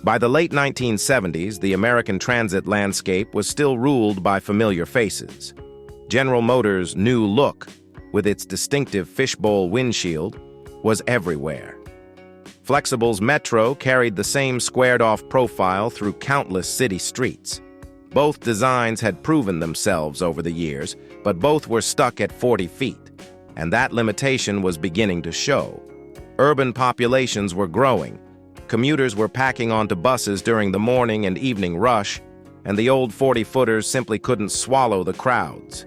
By the late 1970s, the American transit landscape was still ruled by familiar faces. General Motors' new look, with its distinctive fishbowl windshield, was everywhere. Flexible's Metro carried the same squared-off profile through countless city streets. Both designs had proven themselves over the years, but both were stuck at 40 feet, and that limitation was beginning to show. Urban populations were growing. Commuters were packing onto buses during the morning and evening rush, and the old 40-footers simply couldn't swallow the crowds.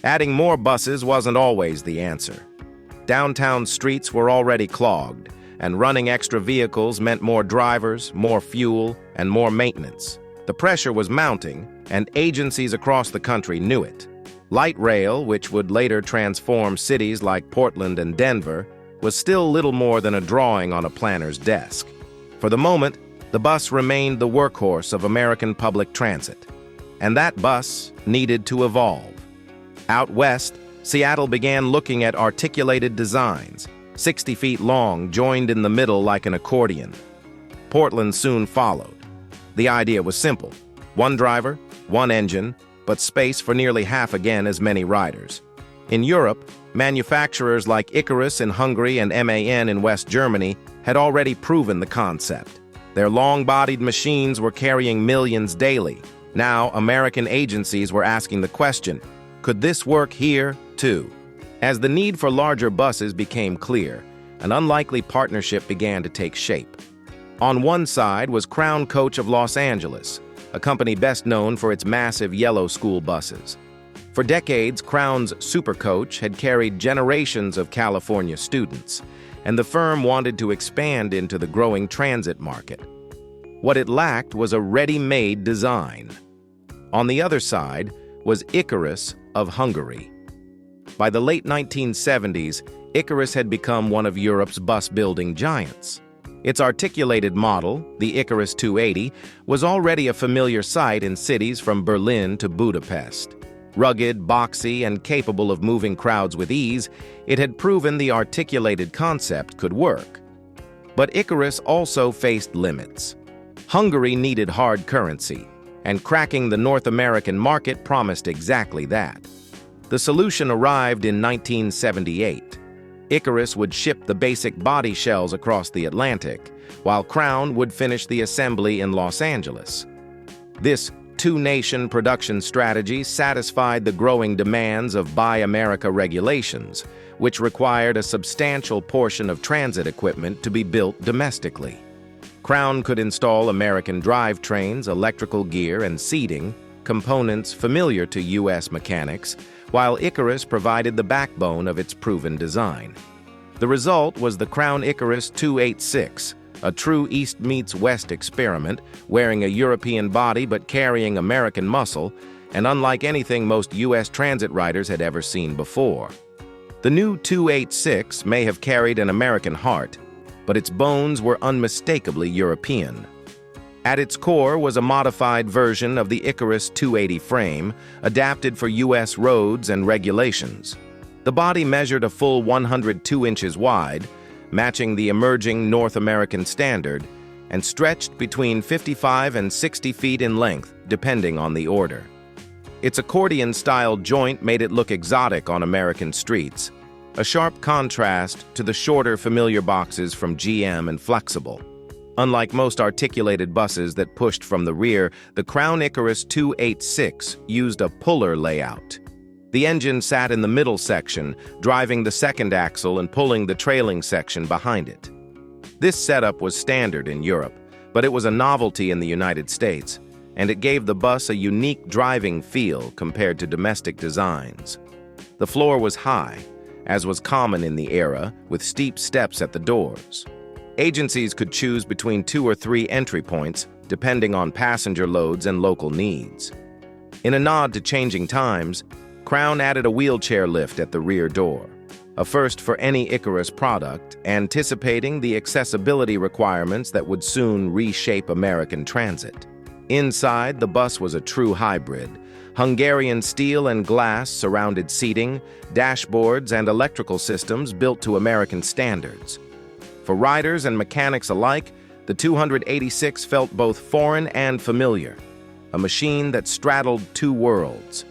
Adding more buses wasn't always the answer. Downtown streets were already clogged, and running extra vehicles meant more drivers, more fuel, and more maintenance. The pressure was mounting, and agencies across the country knew it. Light rail, which would later transform cities like Portland and Denver, was still little more than a drawing on a planner's desk. For the moment, the bus remained the workhorse of American public transit, and that bus needed to evolve. Out west, Seattle began looking at articulated designs, 60 feet long, joined in the middle like an accordion. Portland soon followed. The idea was simple: one driver, one engine, but space for nearly half again as many riders. In Europe, manufacturers like Ikarus in Hungary and MAN in West Germany had already proven the concept. Their long-bodied machines were carrying millions daily. Now, American agencies were asking the question, could this work here, too? As the need for larger buses became clear, an unlikely partnership began to take shape. On one side was Crown Coach of Los Angeles, a company best known for its massive yellow school buses. For decades, Crown's Super Coach had carried generations of California students, and the firm wanted to expand into the growing transit market. What it lacked was a ready-made design. On the other side was Ikarus of Hungary. By the late 1970s, Ikarus had become one of Europe's bus-building giants. Its articulated model, the Ikarus 280, was already a familiar sight in cities from Berlin to Budapest. Rugged, boxy, and capable of moving crowds with ease, it had proven the articulated concept could work. But Ikarus also faced limits. Hungary needed hard currency, and cracking the North American market promised exactly that. The solution arrived in 1978. Ikarus would ship the basic body shells across the Atlantic, while Crown would finish the assembly in Los Angeles. This two-nation production strategy satisfied the growing demands of Buy America regulations, which required a substantial portion of transit equipment to be built domestically. Crown could install American drivetrains, electrical gear, and seating, components familiar to U.S. mechanics, while Ikarus provided the backbone of its proven design. The result was the Crown-Ikarus 286, a true East-meets-West experiment, wearing a European body but carrying American muscle, and unlike anything most U.S. transit riders had ever seen before. The new 286 may have carried an American heart, but its bones were unmistakably European. At its core was a modified version of the Ikarus 280 frame, adapted for U.S. roads and regulations. The body measured a full 102 inches wide, matching the emerging North American standard, and stretched between 55 and 60 feet in length, depending on the order. Its accordion-style joint made it look exotic on American streets, a sharp contrast to the shorter familiar boxes from GM and Flexible. Unlike most articulated buses that pushed from the rear, the Crown-Ikarus 286 used a puller layout. The engine sat in the middle section, driving the second axle and pulling the trailing section behind it. This setup was standard in Europe, but it was a novelty in the United States, and it gave the bus a unique driving feel compared to domestic designs. The floor was high, as was common in the era, with steep steps at the doors. Agencies could choose between 2 or 3 entry points, depending on passenger loads and local needs. In a nod to changing times, Crown added a wheelchair lift at the rear door, a first for any Ikarus product, anticipating the accessibility requirements that would soon reshape American transit. Inside, the bus was a true hybrid. Hungarian steel and glass surrounded seating, dashboards, and electrical systems built to American standards. For riders and mechanics alike, the 286 felt both foreign and familiar, a machine that straddled two worlds.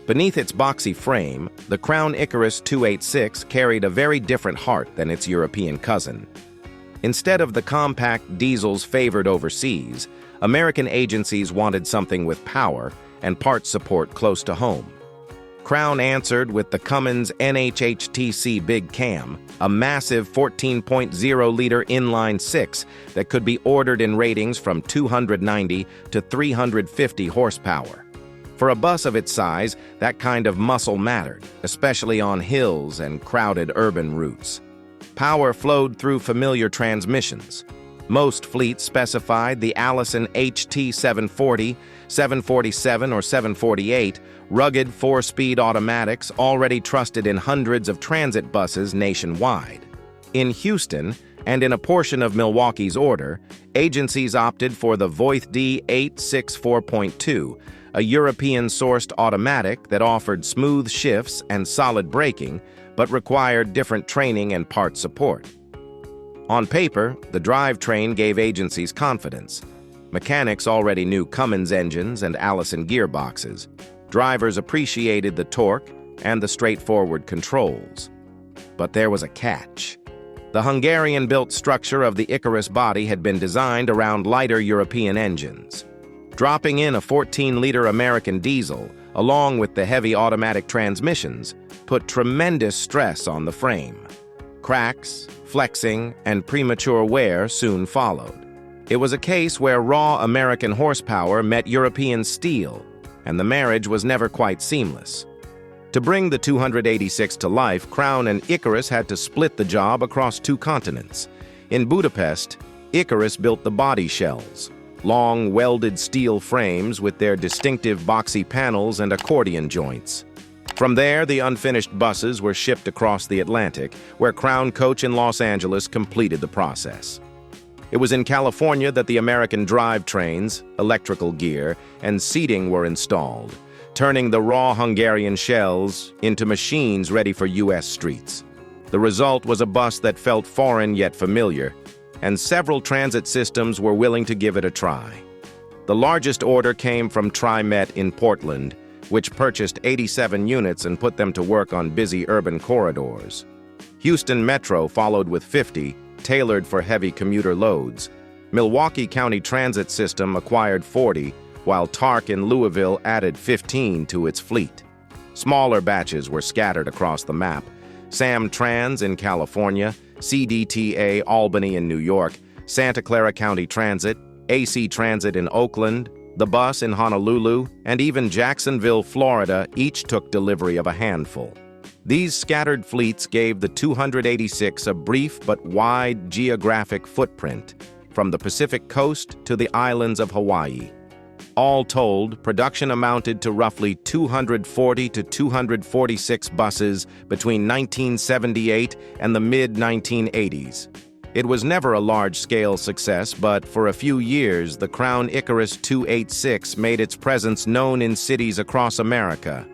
Beneath its boxy frame, the Crown-Ikarus 286 carried a very different heart than its European cousin. Instead of the compact diesels favored overseas, American agencies wanted something with power and part support close to home. Crown answered with the Cummins NHHTC Big Cam, a massive 14.0-liter inline-six that could be ordered in ratings from 290 to 350 horsepower. For a bus of its size, that kind of muscle mattered, especially on hills and crowded urban routes. Power flowed through familiar transmissions. Most fleets specified the Allison HT 740, 747, or 748, rugged four-speed automatics already trusted in hundreds of transit buses nationwide. In Houston, and in a portion of Milwaukee's order, agencies opted for the Voith D864.2, a European-sourced automatic that offered smooth shifts and solid braking, but required different training and part support. On paper, the drivetrain gave agencies confidence. Mechanics already knew Cummins engines and Allison gearboxes. Drivers appreciated the torque and the straightforward controls. But there was a catch. The Hungarian-built structure of the Ikarus body had been designed around lighter European engines. Dropping in a 14-liter American diesel, along with the heavy automatic transmissions, put tremendous stress on the frame. Cracks, flexing, and premature wear soon followed. It was a case where raw American horsepower met European steel, and the marriage was never quite seamless. To bring the 286 to life, Crown and Ikarus had to split the job across two continents. In Budapest, Ikarus built the body shells, long welded steel frames with their distinctive boxy panels and accordion joints. From there, the unfinished buses were shipped across the Atlantic, where Crown Coach in Los Angeles completed the process. It was in California that the American drivetrains, electrical gear, and seating were installed, turning the raw Hungarian shells into machines ready for U.S. streets. The result was a bus that felt foreign yet familiar, and several transit systems were willing to give it a try. The largest order came from TriMet in Portland, which purchased 87 units and put them to work on busy urban corridors. Houston Metro followed with 50, tailored for heavy commuter loads. Milwaukee County Transit System acquired 40, while TARC in Louisville added 15 to its fleet. Smaller batches were scattered across the map. Sam Trans in California, CDTA Albany in New York, Santa Clara County Transit, AC Transit in Oakland, the bus in Honolulu, and even Jacksonville, Florida, each took delivery of a handful. These scattered fleets gave the 286 a brief but wide geographic footprint, from the Pacific coast to the islands of Hawaii. All told, production amounted to roughly 240 to 246 buses between 1978 and the mid-1980s. It was never a large-scale success, but for a few years, the Crown-Ikarus 286 made its presence known in cities across America.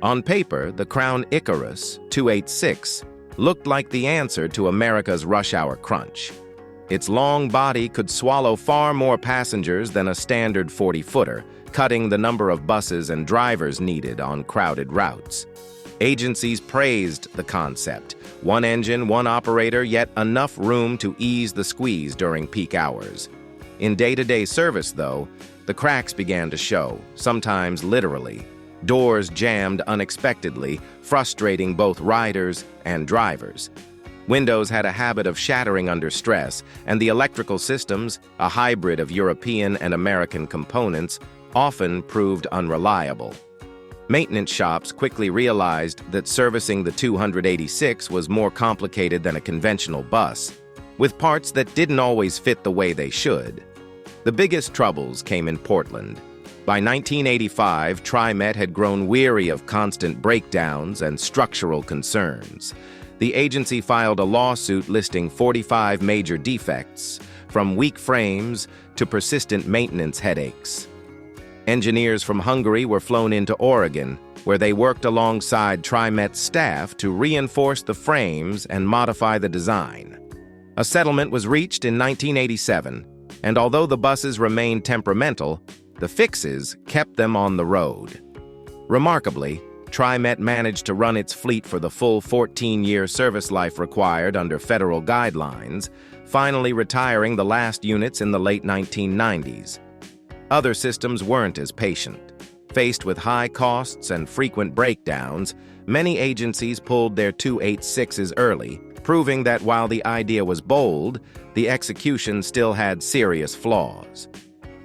On paper, the Crown-Ikarus 286 looked like the answer to America's rush-hour crunch. Its long body could swallow far more passengers than a standard 40-footer, cutting the number of buses and drivers needed on crowded routes. Agencies praised the concept. One engine, one operator, yet enough room to ease the squeeze during peak hours. In day-to-day service, though, the cracks began to show, sometimes literally. Doors jammed unexpectedly, frustrating both riders and drivers. Windows had a habit of shattering under stress, and the electrical systems, a hybrid of European and American components, often proved unreliable. Maintenance shops quickly realized that servicing the 286 was more complicated than a conventional bus, with parts that didn't always fit the way they should. The biggest troubles came in Portland. By 1985, TriMet had grown weary of constant breakdowns and structural concerns. The agency filed a lawsuit listing 45 major defects, from weak frames to persistent maintenance headaches. Engineers from Hungary were flown into Oregon, where they worked alongside TriMet's staff to reinforce the frames and modify the design. A settlement was reached in 1987, and although the buses remained temperamental, the fixes kept them on the road. Remarkably, TriMet managed to run its fleet for the full 14-year service life required under federal guidelines, finally retiring the last units in the late 1990s. Other systems weren't as patient. Faced with high costs and frequent breakdowns, many agencies pulled their 286s early, proving that while the idea was bold, the execution still had serious flaws.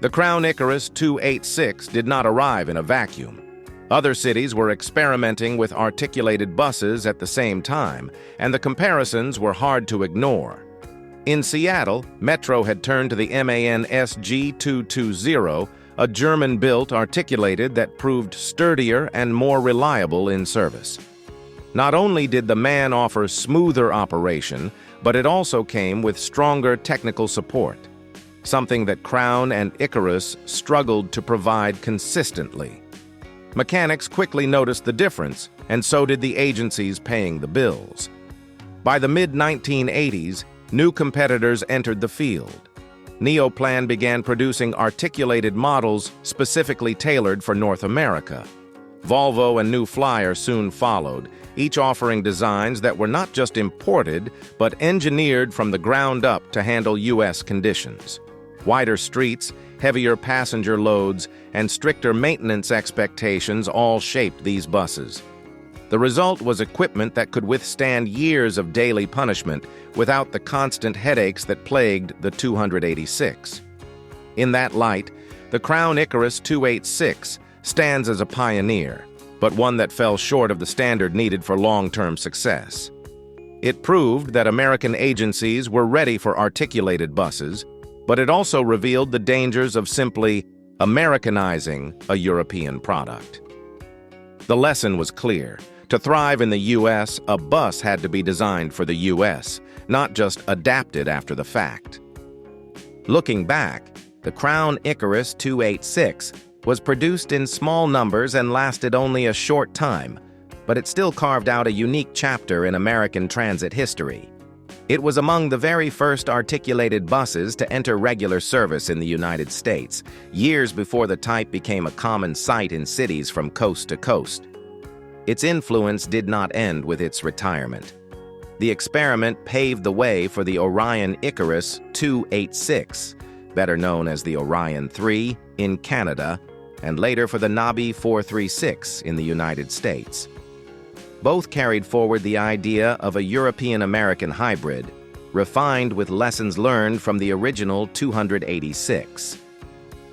The Crown-Ikarus 286 did not arrive in a vacuum. Other cities were experimenting with articulated buses at the same time, and the comparisons were hard to ignore. In Seattle, Metro had turned to the MAN SG220, a German-built articulated that proved sturdier and more reliable in service. Not only did the MAN offer smoother operation, but it also came with stronger technical support, something that Crown and Ikarus struggled to provide consistently. Mechanics quickly noticed the difference, and so did the agencies paying the bills. By the mid-1980s, new competitors entered the field. Neoplan began producing articulated models specifically tailored for North America. Volvo and New Flyer soon followed, each offering designs that were not just imported, but engineered from the ground up to handle U.S. conditions. Wider streets, heavier passenger loads, and stricter maintenance expectations all shaped these buses. The result was equipment that could withstand years of daily punishment without the constant headaches that plagued the 286. In that light, the Crown-Ikarus 286 stands as a pioneer, but one that fell short of the standard needed for long-term success. It proved that American agencies were ready for articulated buses, but it also revealed the dangers of simply Americanizing a European product. The lesson was clear. To thrive in the U.S., a bus had to be designed for the U.S., not just adapted after the fact. Looking back, the Crown-Ikarus 286 was produced in small numbers and lasted only a short time, but it still carved out a unique chapter in American transit history. It was among the very first articulated buses to enter regular service in the United States, years before the type became a common sight in cities from coast to coast. Its influence did not end with its retirement. The experiment paved the way for the Orion-Ikarus 286, better known as the Orion III in Canada, and later for the NABI 436 in the United States. Both carried forward the idea of a European-American hybrid, refined with lessons learned from the original 286.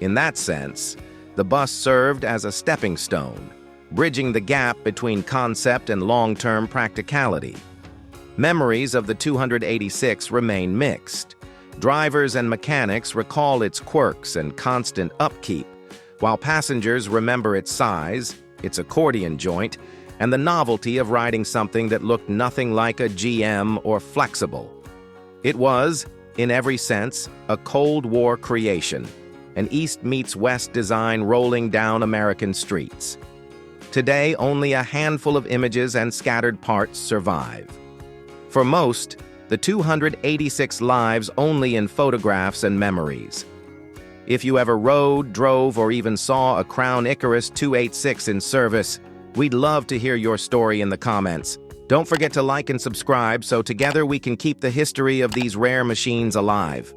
In that sense, the bus served as a stepping stone, bridging the gap between concept and long-term practicality. Memories of the 286 remain mixed. Drivers and mechanics recall its quirks and constant upkeep, while passengers remember its size, its accordion joint, and the novelty of riding something that looked nothing like a GM or flexible. It was, in every sense, a Cold War creation, an East meets West design rolling down American streets. Today, only a handful of images and scattered parts survive. For most, the 286 lives only in photographs and memories. If you ever rode, drove, or even saw a Crown-Ikarus 286 in service, we'd love to hear your story in the comments. Don't forget to like and subscribe so together we can keep the history of these rare machines alive.